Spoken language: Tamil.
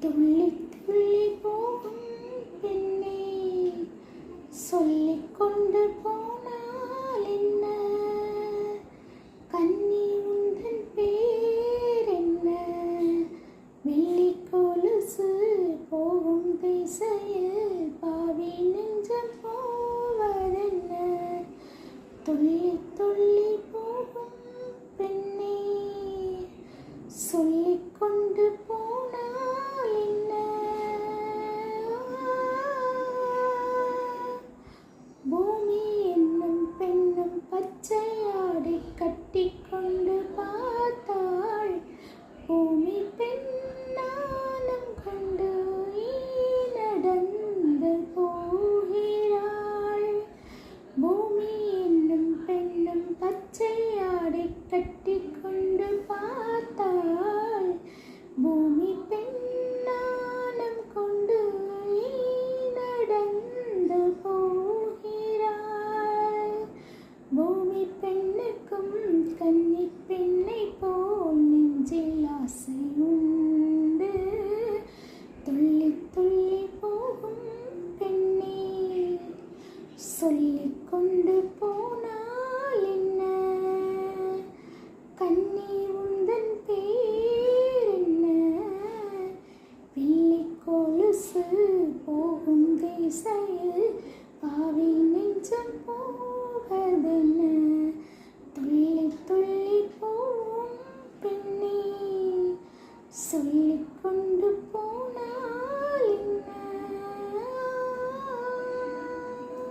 துள்ளி துள்ளி போகும் பெண்ணே, சொல்லிக் கொண்டு போனால் என்ன? கண்ணி உந்தன் பேர் என்ன? வெள்ளி கொலுசு போகும் திசையில் பாவி நெஞ்சம் போவதென்ன? துள்ளி துள்ளி போகும் பெண்ணே, சொல்லிக் கொண்டு போனால் என்ன? பூமி என்னும் பெண்ணும் பச்சையாடை கட்டிக்கொண்டு பார்த்தாள். பூமி பெண்ணானம் கொண்டு நடந்து போகிறாள். பூமி என்னும் பெண்ணும் பச்சையாடை கட்டிக்கொண்டு பார்த்தாள். பூமி பெண்ணானம் கொண்டு நடந்து போகிறாள். பூமி பெண்ணுக்கும் கன்னி பெண்ணை போல் நெஞ்சில் ஆசை உண்டு. துள்ளி துள்ளி போகும் பெண்ணே, சொல்லிக் கொண்டு போனால் என்ன? கண்ணி